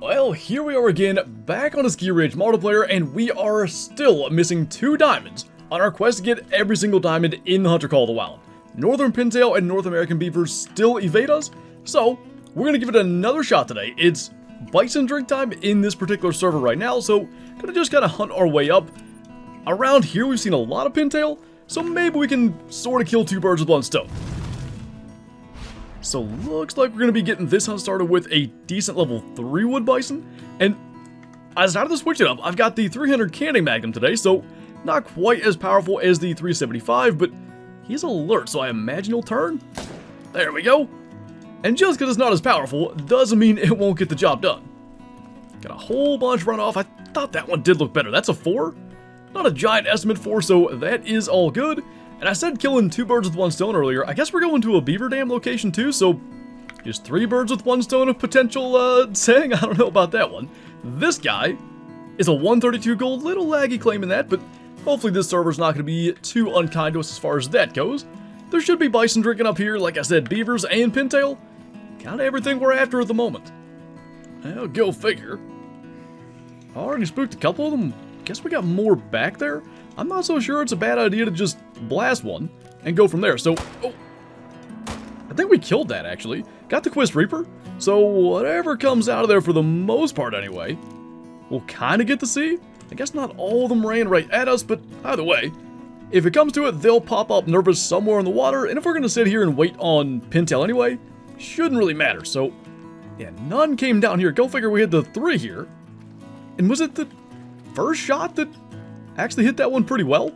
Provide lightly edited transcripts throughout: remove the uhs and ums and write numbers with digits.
Well, here we are again, back on Askiy Ridge multiplayer, and we are still missing 2 diamonds on our quest to get every single diamond in the Hunter Call of the Wild. Northern pintail and North American beavers still evade us, so we're gonna give it another shot today. It's bison drink time in this particular server right now, so gonna just kind of hunt our way up. Around here we've seen a lot of pintail, so maybe we can sort of kill 2 birds with 1 stone. So looks like we're going to be getting this hunt started with a decent level 3 wood bison. And I decided to switch it up. I've got the 300 canning magnum today, so not quite as powerful as the 375, but he's alert, so I imagine he'll turn. There we go. And just because it's not as powerful doesn't mean it won't get the job done. Got a whole bunch run off. I thought that one did look better. That's a 4. Not a giant estimate 4, so that is all good. And I said killing 2 birds with 1 stone earlier. I guess we're going to a beaver dam location too, so just 3 birds with 1 stone of potential saying. I don't know about that one. This guy is a 132 gold, little laggy claiming that, but hopefully this server's not going to be too unkind to us as far as that goes. There should be bison drinking up here, like I said, beavers and pintail. Kind of everything we're after at the moment. Well, go figure. Already spooked a couple of them. Guess we got more back there. I'm not so sure it's a bad idea to just blast one and go from there. So, oh, I think we killed that actually. Got the Quest Reaper. So whatever comes out of there for the most part anyway, we'll kind of get to see. I guess not all of them ran right at us, but either way, if it comes to it, they'll pop up nervous somewhere in the water. And if we're going to sit here and wait on pintail anyway, shouldn't really matter. So yeah, none came down here. Go figure we had the 3 here. And was it the first shot that actually hit that one pretty well?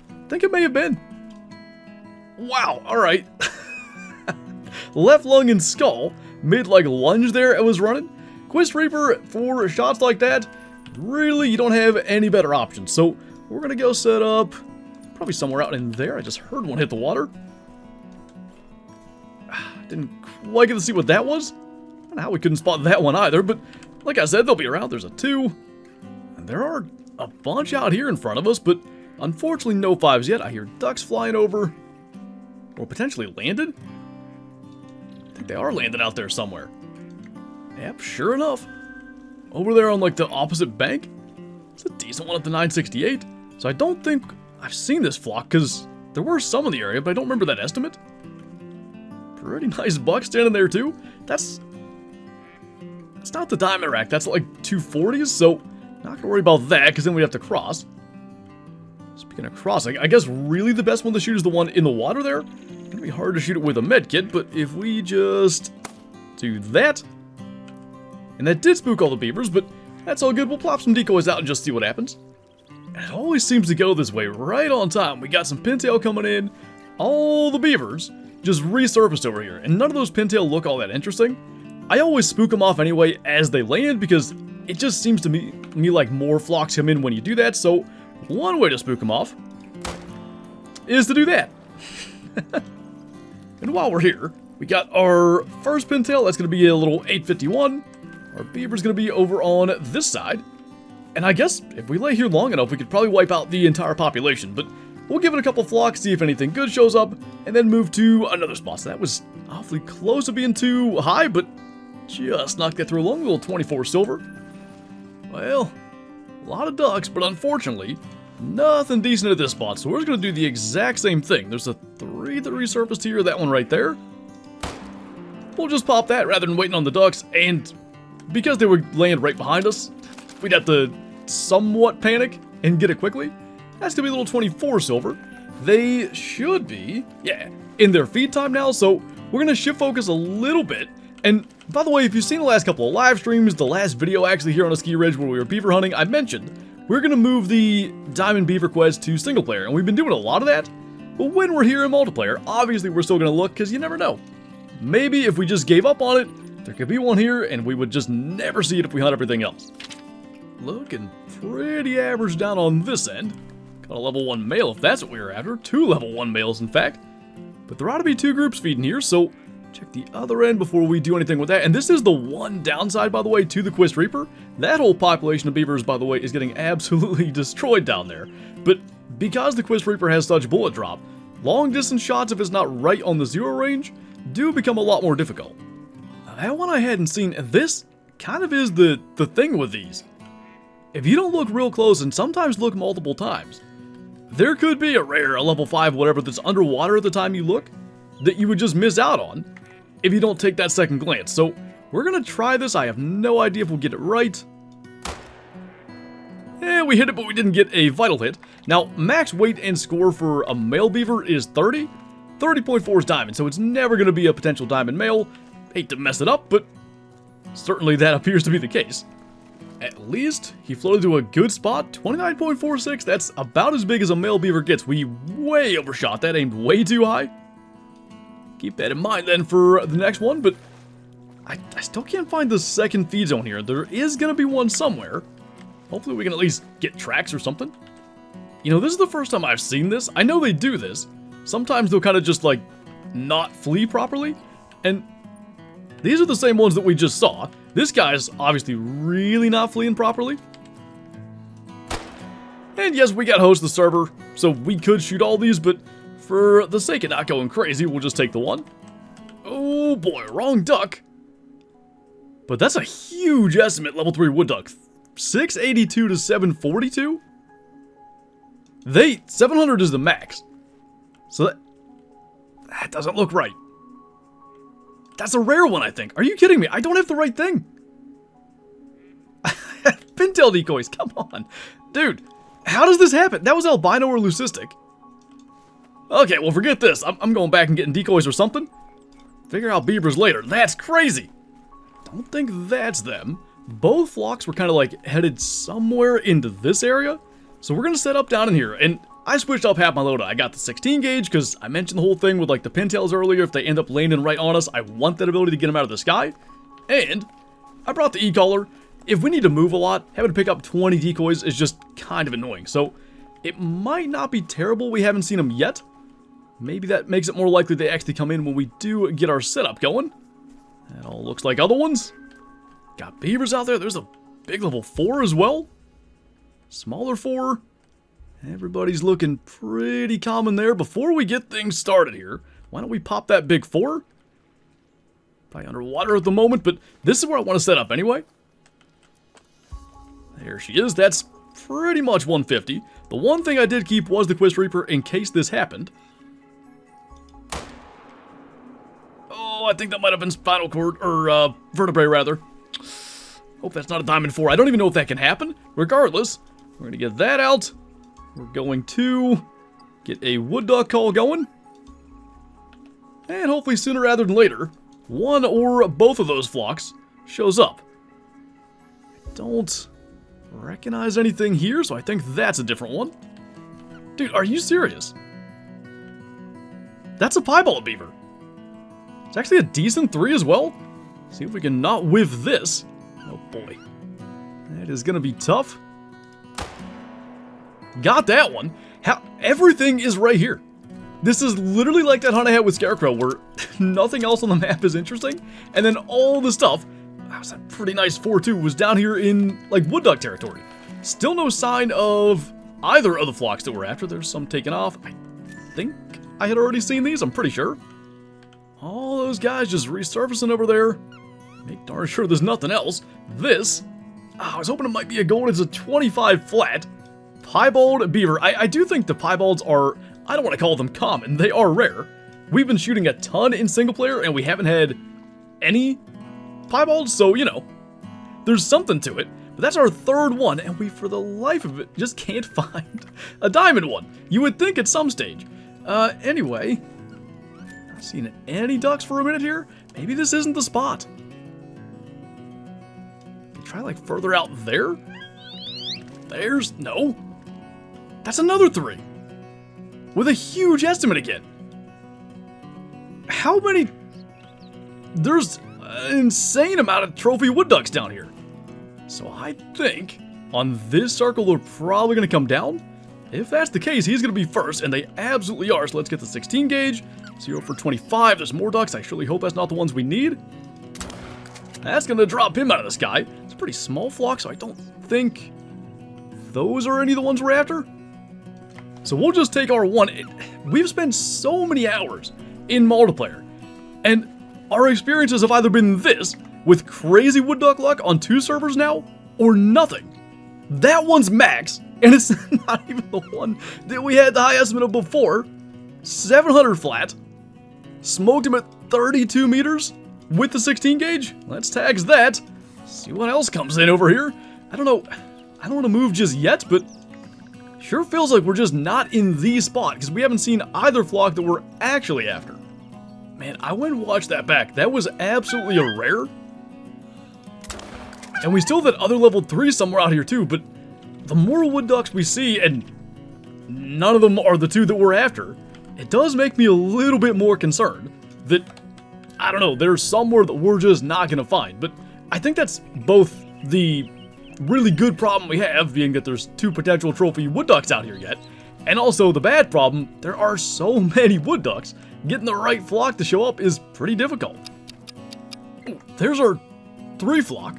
I think it may have been. Wow, alright. Left lung and skull. Mid like lunge there it was running. Quest Reaper for shots like that, really you don't have any better options. So we're gonna go set up probably somewhere out in there. I just heard one hit the water. Didn't quite get to see what that was. I don't know how we couldn't spot that one either, but like I said, they'll be around. There's a 2. And there are a bunch out here in front of us, but unfortunately no 5s yet. I hear ducks flying over, or potentially landed. I think they are landed out there somewhere. Yep, sure enough. Over there on like the opposite bank. It's a decent one at the 968. So I don't think I've seen this flock, because there were some in the area, but I don't remember that estimate. Pretty nice buck standing there too. That's not the diamond rack, that's like 240s, so not gonna worry about that, because then we'd have to cross. Speaking of crossing, I guess really the best one to shoot is the one in the water there. Gonna be hard to shoot it with a med kit, but if we just do that. And that did spook all the beavers, but that's all good. We'll plop some decoys out and just see what happens. And it always seems to go this way, right on time. We got some pintail coming in. All the beavers just resurfaced over here, and none of those pintail look all that interesting. I always spook them off anyway as they land, because it just seems to me like more flocks come in when you do that. So one way to spook them off is to do that. And while we're here, we got our first pintail. That's going to be a little 851. Our beaver's going to be over on this side. And I guess if we lay here long enough, we could probably wipe out the entire population. But we'll give it a couple flocks, see if anything good shows up, and then move to another spot. So that was awfully close to being too high, but just knocked that through a long little 24 silver. Well, a lot of ducks, but unfortunately, nothing decent at this spot. So we're just going to do the exact same thing. There's a 3 that resurfaced here, that one right there. We'll just pop that rather than waiting on the ducks, and because they would land right behind us, we'd have to somewhat panic and get it quickly. That's going to be a little 24 silver. They should be, yeah, in their feed time now, so we're going to shift focus a little bit. And by the way, if you've seen the last couple of live streams, the last video actually here on Askiy Ridge where we were beaver hunting, I mentioned we're going to move the diamond beaver quest to single player, and we've been doing a lot of that. But when we're here in multiplayer, obviously we're still going to look, because you never know. Maybe if we just gave up on it, there could be one here, and we would just never see it if we hunt everything else. Looking pretty average down on this end. Got a level 1 male if that's what we were after. 2 level 1 males, in fact. But there ought to be 2 groups feeding here, so check the other end before we do anything with that. And this is the one downside, by the way, to the Quest Reaper. That whole population of beavers, by the way, is getting absolutely destroyed down there. But because the Quest Reaper has such bullet drop, long distance shots, if it's not right on the 0 range, do become a lot more difficult. Now, that one I hadn't seen. This kind of is the thing with these. If you don't look real close and sometimes look multiple times, there could be a rare, a level 5, whatever, that's underwater at the time you look that you would just miss out on if you don't take that second glance. So we're going to try this. I have no idea if we'll get it right. We hit it, but we didn't get a vital hit. Now, max weight and score for a male beaver is 30. 30.4 is diamond, so it's never going to be a potential diamond male. Hate to mess it up, but certainly that appears to be the case. At least he floated to a good spot. 29.46, that's about as big as a male beaver gets. We way overshot that, aimed way too high. Keep that in mind then for the next one, but I still can't find the second feed zone here. There is going to be one somewhere. Hopefully we can at least get tracks or something. You know, this is the first time I've seen this. I know they do this. Sometimes they'll kind of just, like, not flee properly. And these are the same ones that we just saw. This guy's obviously really not fleeing properly. And yes, we got host the server, so we could shoot all these, but for the sake of not going crazy, we'll just take the one. Oh boy, wrong duck. But that's a huge estimate, level 3 wood duck. 682 to 742? 700 is the max. So that doesn't look right. That's a rare one, I think. Are you kidding me? I don't have the right thing. Pintail decoys, come on. Dude, how does this happen? That was albino or leucistic. Okay, well, forget this. I'm going back and getting decoys or something. Figure out beavers later. That's crazy. Don't think that's them. Both flocks were kind of like headed somewhere into this area. So we're going to set up down in here. And I switched up half my loadout. I got the 16 gauge because I mentioned the whole thing with like the pintails earlier. If they end up landing right on us, I want that ability to get them out of the sky. And I brought the e-collar. If we need to move a lot, having to pick up 20 decoys is just kind of annoying. So it might not be terrible we haven't seen them yet. Maybe that makes it more likely they actually come in when we do get our setup going. That all looks like other ones. Got beavers out there. There's a big level 4 as well. Smaller 4. Everybody's looking pretty common there. Before we get things started here, why don't we pop that big 4? Probably underwater at the moment, but this is where I want to set up anyway. There she is. That's pretty much 150. The one thing I did keep was the Quest Reaper in case this happened. Oh, I think that might have been spinal cord, or vertebrae rather. Hope that's not a diamond 4. I don't even know if that can happen. Regardless, we're going to get that out. We're going to get a wood duck call going. And hopefully sooner rather than later, one or both of those flocks shows up. I don't recognize anything here, so I think that's a different one. Dude, are you serious? That's a piebald beaver. It's actually a decent 3 as well. See if we can not whiff this. Oh boy. That is going to be tough. Got that one. Everything is right here. This is literally like that hunt I had with Scarecrow where nothing else on the map is interesting. And then all the stuff, that was a pretty nice 4-2, was down here in like wood duck territory. Still no sign of either of the flocks that we're after. There's some taken off. I think I had already seen these, I'm pretty sure. All those guys just resurfacing over there. Make darn sure there's nothing else. This, I was hoping it might be a gold. It's a 25 flat. Piebald beaver. I do think the piebalds are, I don't want to call them common. They are rare. We've been shooting a ton in single player and we haven't had any piebalds. So, you know, there's something to it. But that's our third one and we, for the life of it, just can't find a diamond one. You would think at some stage. Anyway, not seen any ducks for a minute here. Maybe this isn't the spot. Try like further out there. There's no. That's another 3. With a huge estimate again. How many? There's an insane amount of trophy wood ducks down here. So I think on this circle they're probably going to come down. If that's the case, he's going to be first, and they absolutely are. So let's get the 16 gauge. 0 for 25. There's more ducks. I surely hope that's not the ones we need. That's going to drop him out of the sky. It's a pretty small flock, so I don't think those are any of the ones we're after. So we'll just take our one. We've spent so many hours in multiplayer, and our experiences have either been this, with crazy wood duck luck on 2 servers now, or nothing. That one's max, and it's not even the one that we had the high estimate of before. 700 flat. Smoked him at 32 meters with the 16 gauge. Let's tags that. See what else comes in over here. I don't know. I don't want to move just yet, but sure feels like we're just not in the spot because we haven't seen either flock that we're actually after. Man, I went and watched that back. That was absolutely a rare. And we still have that other level 3 somewhere out here too, but the more wood ducks we see, and none of them are the 2 that we're after, it does make me a little bit more concerned that, I don't know, there's somewhere that we're just not going to find. But I think that's both the really good problem we have, being that there's 2 potential trophy wood ducks out here yet, and also the bad problem, there are so many wood ducks. Getting the right flock to show up is pretty difficult. Ooh, there's our 3 flock.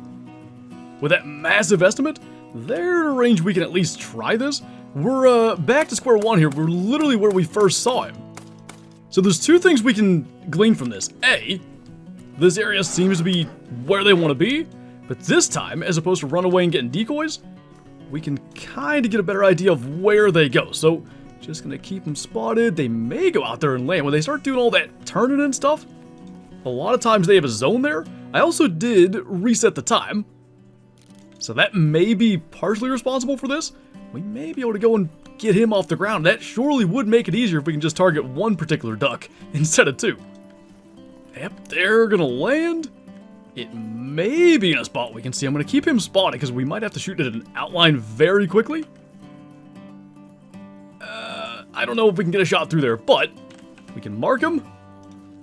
With that massive estimate, there's a range we can at least try this. We're back to square one here. We're literally where we first saw him. So there's 2 things we can glean from this. A, this area seems to be where they want to be, but this time, as opposed to run away and getting decoys, we can kind of get a better idea of where they go. So just gonna keep them spotted. They may go out there and land. When they start doing all that turning and stuff, a lot of times they have a zone there. I also did reset the time, so that may be partially responsible for this. We may be able to go and get him off the ground. That surely would make it easier if we can just target one particular duck instead of 2. Yep, they're gonna land. It may be in a spot we can see. I'm gonna keep him spotted because we might have to shoot at an outline very quickly. I don't know if we can get a shot through there, but we can mark him.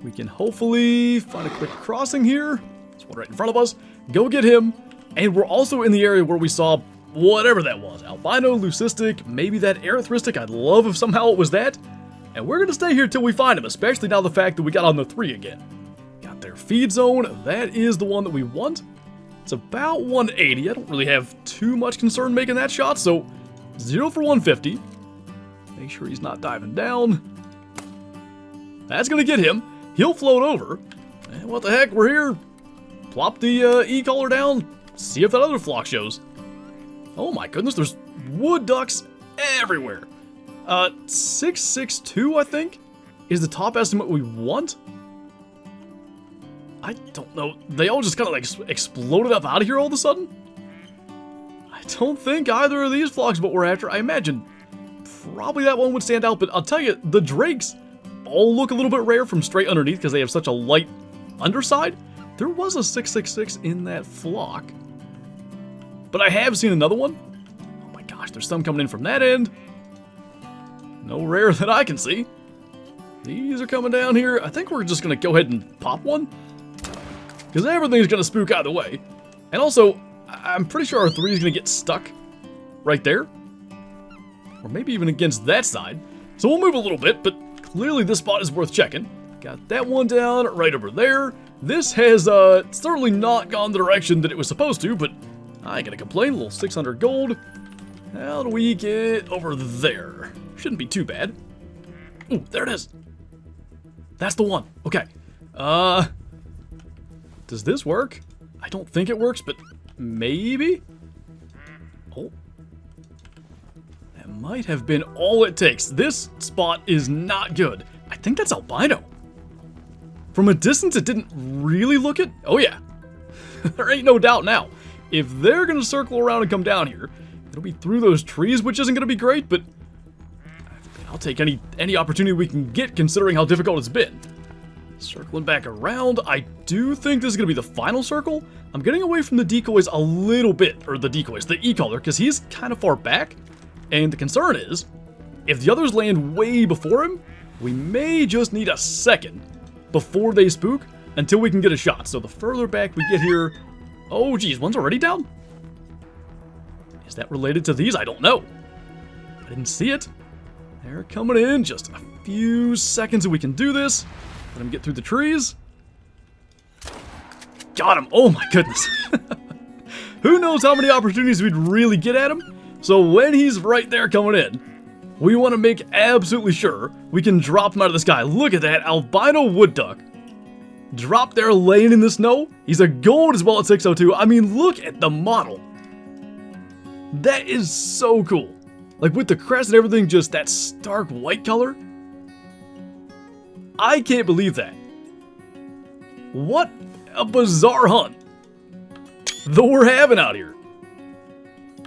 We can hopefully find a quick crossing here. There's one right in front of us. Go get him. And we're also in the area where we saw whatever that was. Albino, leucistic, maybe that erythristic. I'd love if somehow it was that. And we're going to stay here till we find him, especially now the fact that we got on the 3 again. Got their feed zone. That is the one that we want. It's about 180. I don't really have too much concern making that shot, so 0 for 150. Make sure he's not diving down. That's going to get him. He'll float over. And what the heck, we're here. Plop the E-collar down. See if that other flock shows. Oh my goodness, there's wood ducks everywhere. 662, I think, is the top estimate we want. I don't know. They all just kind of like exploded up out of here all of a sudden. I don't think either of these flocks but we're after. I imagine probably that one would stand out, but I'll tell you, the drakes all look a little bit rare from straight underneath because they have such a light underside. There was a 666 in that flock, but I have seen another one. Oh my gosh, there's some coming in from that end. No rare that I can see. These are coming down here. I think we're just going to go ahead and pop one, because everything's going to spook either way. And also, I'm pretty sure our 3 is going to get stuck right there, or maybe even against that side. So we'll move a little bit, but clearly this spot is worth checking. Got that one down right over there. This has certainly not gone the direction that it was supposed to, but I ain't gonna complain. A little 600 gold. How do we get over there? Shouldn't be too bad. Ooh, there it is. That's the one. Okay. Does this work? I don't think it works, but maybe? Oh. That might have been all it takes. This spot is not good. I think that's albino. From a distance, it didn't really look it. Oh yeah. There ain't no doubt now. If they're gonna circle around and come down here, it'll be through those trees, which isn't gonna be great, but I'll take any opportunity we can get considering how difficult it's been. Circling back around, I do think this is gonna be the final circle. I'm getting away from the decoys a little bit, or the decoys, the E-collar, because he's kind of far back. And the concern is, if the others land way before him, we may just need a second before they spook until we can get a shot. So the further back we get here... Oh geez, one's already down? Is that related to these? I don't know. I didn't see it. They're coming in. Just a few seconds and we can do this. Let him get through the trees. Got him. Oh my goodness. Who knows how many opportunities we'd really get at him? So when he's right there coming in, we want to make absolutely sure we can drop him out of the sky. Look at that albino wood duck. drop there laying in the snow. He's a gold as well at 602. I mean, look at the model. That is so cool. Like with the crest and everything, just that stark white color. I can't believe that. What a bizarre hunt that we're having out here.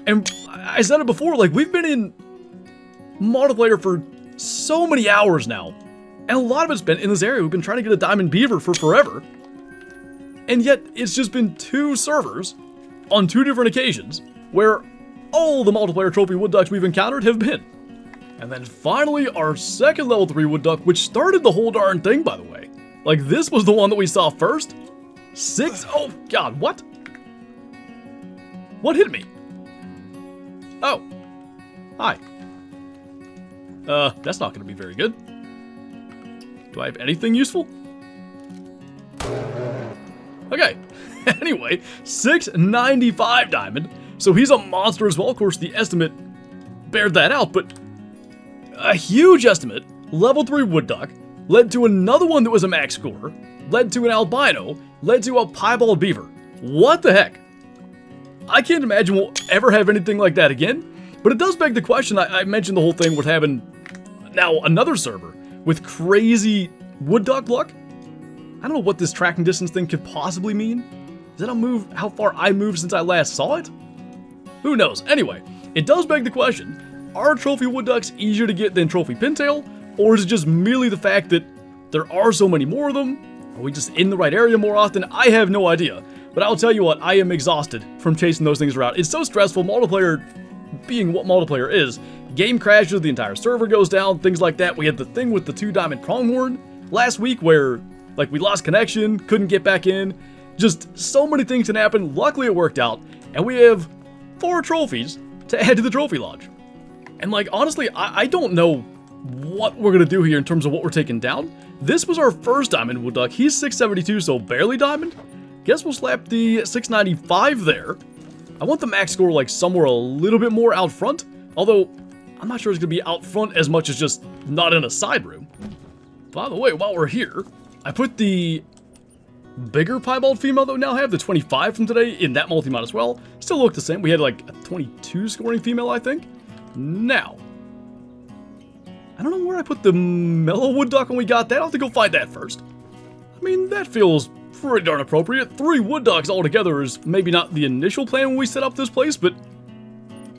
And I said it before, like we've been in multiplayer for so many hours now. And a lot of it's been in this area. We've been trying to get a diamond beaver for forever. And yet it's just been 2 servers on 2 different occasions where all the multiplayer trophy wood ducks we've encountered have been. And then finally our second level 3 wood duck, which started the whole darn thing, by the way. Like this was the one that we saw first. 6, oh god, what? What hit me? Oh, hi. That's not gonna be very good. Do I have anything useful? Okay, anyway, 695 diamond. So he's a monster as well. Of course, the estimate bared that out, but a huge estimate. Level 3 wood duck led to another one that was a max score, led to an albino, led to a piebald beaver. What the heck? I can't imagine we'll ever have anything like that again, but it does beg the question. I mentioned the whole thing with having now another server with crazy wood duck luck. I don't know what this tracking distance thing could possibly mean. Is that how far I moved since I last saw it? Who knows? Anyway, it does beg the question, are trophy wood ducks easier to get than trophy pintail? Or is it just merely the fact that there are so many more of them? Are we just in the right area more often? I have no idea. But I'll tell you what, I am exhausted from chasing those things around. It's so stressful, multiplayer being what multiplayer is. Game crashes, the entire server goes down, things like that. We had the thing with the 2 diamond pronghorn last week where, like, we lost connection, couldn't get back in. Just so many things can happen. Luckily it worked out, and we have 4 trophies to add to the trophy lodge. And like, honestly, I don't know what we're gonna do here in terms of what we're taking down. This was our first diamond wood duck. He's 672, so barely diamond. Guess we'll slap the 695 there. I want the max score like somewhere a little bit more out front, although I'm not sure it's gonna be out front as much as just not in a side room. By the way, while we're here, I put the bigger piebald female that we now have, the 25 from today, in that multi-mod as well. Still look the same. We had like a 22 scoring female, I think. Now, I don't know where I put the mellow wood duck when we got that. I'll have to go find that first. I mean, that feels pretty darn appropriate. 3 wood ducks altogether is maybe not the initial plan when we set up this place, but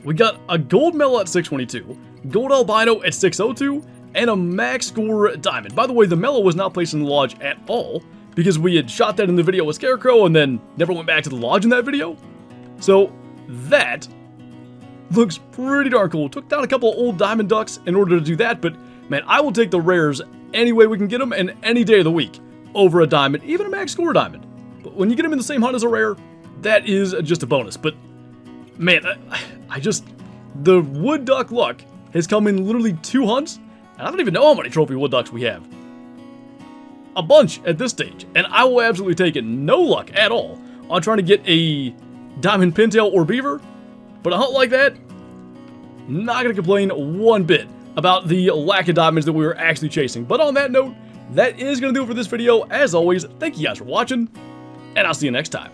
we got a gold mellow at 622, gold albino at 602, and a max score diamond. By the way, the mellow was not placed in the lodge at all because we had shot that in the video with Scarecrow and then never went back to the lodge in that video. So that looks pretty darn cool. Took down a couple of old diamond ducks in order to do that, but man, I will take the rares any way we can get them and any day of the week over a diamond, even a max score diamond. But when you get them in the same hunt as a rare, that is just a bonus. But man, the wood duck luck has come in literally 2 hunts, and I don't even know how many trophy wood ducks we have. A bunch at this stage, and I will absolutely take it. No luck at all on trying to get a diamond pintail or beaver, but a hunt like that, not gonna complain one bit about the lack of diamonds that we were actually chasing. But on that note, that is gonna do it for this video. As always, thank you guys for watching, and I'll see you next time.